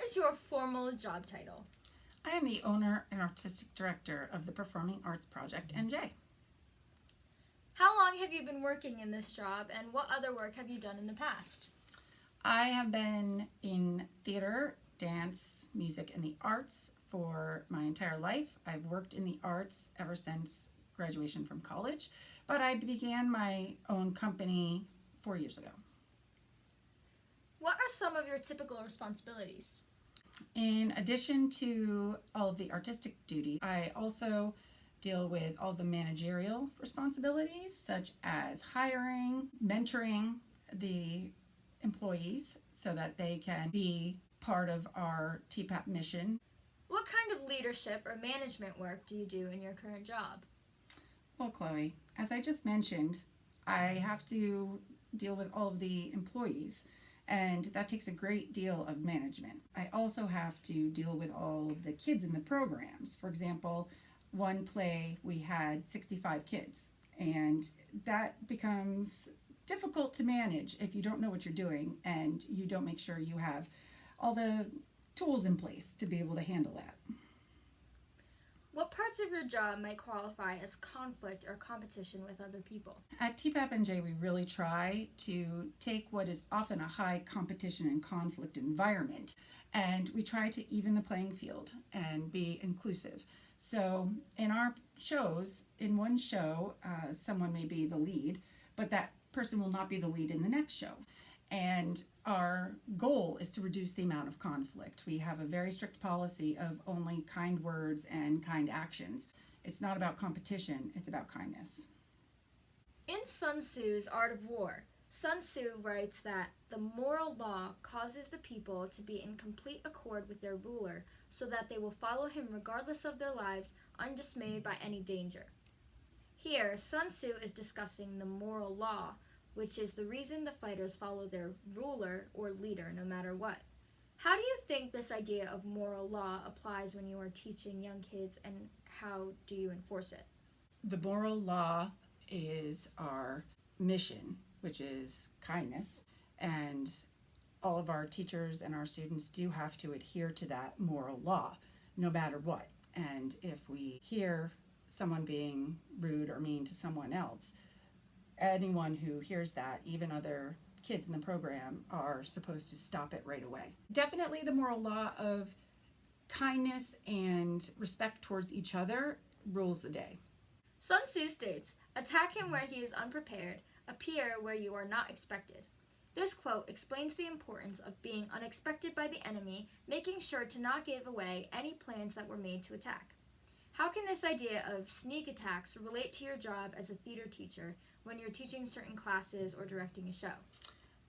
is your formal job title? I am the owner and artistic director of the Performing Arts Project NJ. How long have you been working in this job, and what other work have you done in the past? I have been in theater, dance, music, and the arts for my entire life. I've worked in the arts ever since graduation from college, but I began my own company 4 years ago. What are some of your typical responsibilities? In addition to all of the artistic duty, I also deal with all the managerial responsibilities, such as hiring, mentoring the employees so that they can be part of our TPAP mission. What kind of leadership or management work do you do in your current job? Well, Chloe, as I just mentioned, I have to deal with all of the employees, and that takes a great deal of management. I also have to deal with all of the kids in the programs. For example, one play we had 65 kids, and that becomes difficult to manage if you don't know what you're doing and you don't make sure you have all the tools in place to be able to handle that. What parts of your job might qualify as conflict or competition with other people? At TPAP NJ, we really try to take what is often a high competition and conflict environment, and we try to even the playing field and be inclusive. So in our shows, in one show, someone may be the lead, but that person will not be the lead in the next show. And our goal is to reduce the amount of conflict. We have a very strict policy of only kind words and kind actions. It's not about competition, it's about kindness. In Sun Tzu's Art of War, Sun Tzu writes that the moral law causes the people to be in complete accord with their ruler so that they will follow him regardless of their lives, undismayed by any danger. Here, Sun Tzu is discussing the moral law, which is the reason the fighters follow their ruler or leader no matter what. How do you think this idea of moral law applies when you are teaching young kids, and how do you enforce it? The moral law is our mission, which is kindness, and all of our teachers and our students do have to adhere to that moral law no matter what. And if we hear someone being rude or mean to someone else, anyone who hears that, even other kids in the program, are supposed to stop it right away. Definitely the moral law of kindness and respect towards each other rules the day. Sun Tzu states, "Attack him where he is unprepared, appear where you are not expected." This quote explains the importance of being unexpected by the enemy, making sure to not give away any plans that were made to attack. How can this idea of sneak attacks relate to your job as a theater teacher when you're teaching certain classes or directing a show?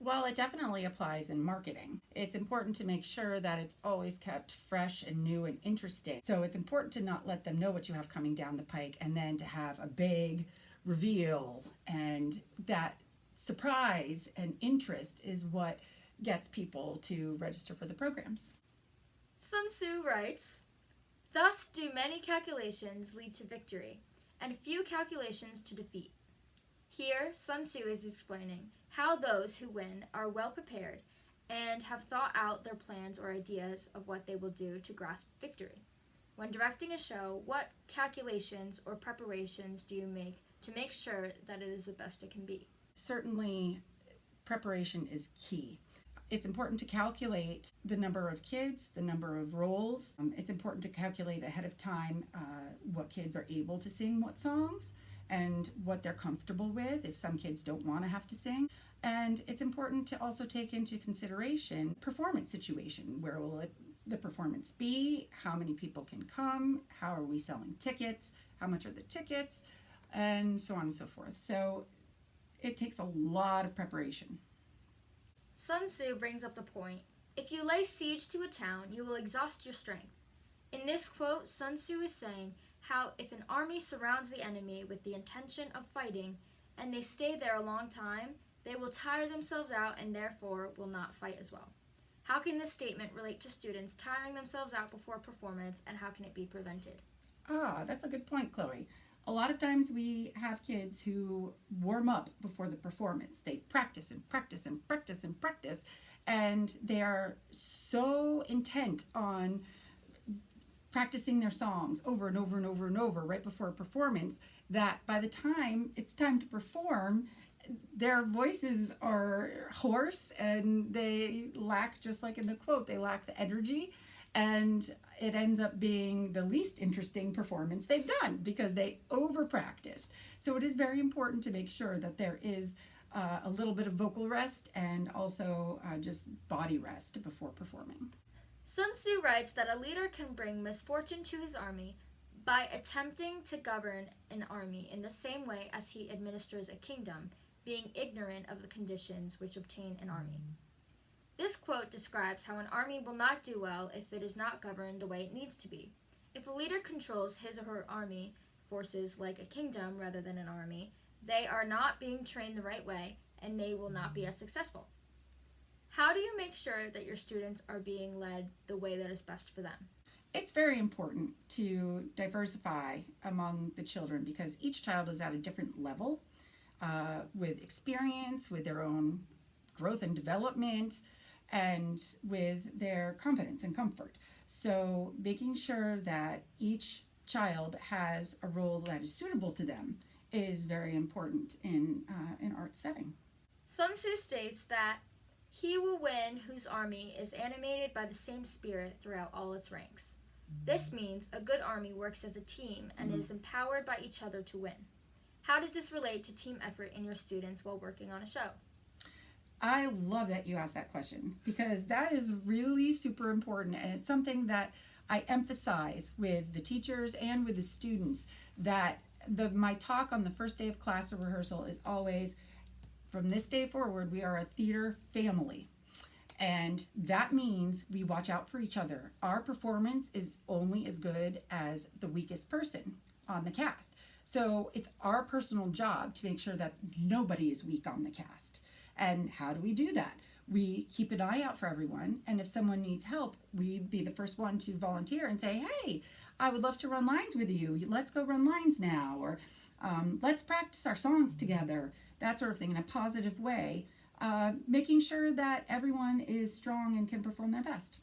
Well, it definitely applies in marketing. It's important to make sure that it's always kept fresh and new and interesting. So it's important to not let them know what you have coming down the pike and then to have a big reveal, and that surprise and interest is what gets people to register for the programs. Sun Tzu writes, "Thus do many calculations lead to victory, and few calculations to defeat." Here, Sun Tzu is explaining how those who win are well prepared and have thought out their plans or ideas of what they will do to grasp victory. When directing a show, what calculations or preparations do you make to make sure that it is the best it can be? Certainly, preparation is key. It's important to calculate the number of kids, the number of roles. It's important to calculate ahead of time what kids are able to sing what songs and what they're comfortable with if some kids don't want to have to sing. And it's important to also take into consideration performance situation. Where will the performance be? How many people can come? How are we selling tickets? How much are the tickets? And so on and so forth. So it takes a lot of preparation. Sun Tzu brings up the point, "If you lay siege to a town, you will exhaust your strength." In this quote, Sun Tzu is saying how if an army surrounds the enemy with the intention of fighting, and they stay there a long time, they will tire themselves out and therefore will not fight as well. How can this statement relate to students tiring themselves out before performance, and how can it be prevented? That's a good point, Chloe. A lot of times we have kids who warm up before the performance. They practice and practice and practice and practice, and they are so intent on practicing their songs over and over and over and over right before a performance that by the time it's time to perform, their voices are hoarse and they lack, just like in the quote, they lack the energy, and it ends up being the least interesting performance they've done because they over practiced. So it is very important to make sure that there is a little bit of vocal rest and also just body rest before performing. Sun Tzu writes that a leader can bring misfortune to his army by attempting to govern an army in the same way as he administers a kingdom, being ignorant of the conditions which obtain an army. This quote describes how an army will not do well if it is not governed the way it needs to be. If a leader controls his or her army forces like a kingdom rather than an army, they are not being trained the right way and they will not be as successful. How do you make sure that your students are being led the way that is best for them? It's very important to diversify among the children because each child is at a different level with experience, with their own growth and development, and with their confidence and comfort. So making sure that each child has a role that is suitable to them is very important in an art setting. Sun Tzu states that he will win whose army is animated by the same spirit throughout all its ranks. This means a good army works as a team and is empowered by each other to win. How does this relate to team effort in your students while working on a show? I love that you asked that question because that is really super important, and it's something that I emphasize with the teachers and with the students, that my talk on the first day of class or rehearsal is always, from this day forward, we are a theater family. And that means we watch out for each other. Our performance is only as good as the weakest person on the cast. So it's our personal job to make sure that nobody is weak on the cast. And how do we do that? We keep an eye out for everyone. And if someone needs help, we'd be the first one to volunteer and say, hey, I would love to run lines with you. Let's go run lines now. Or let's practice our songs together. That sort of thing in a positive way. Making sure that everyone is strong and can perform their best.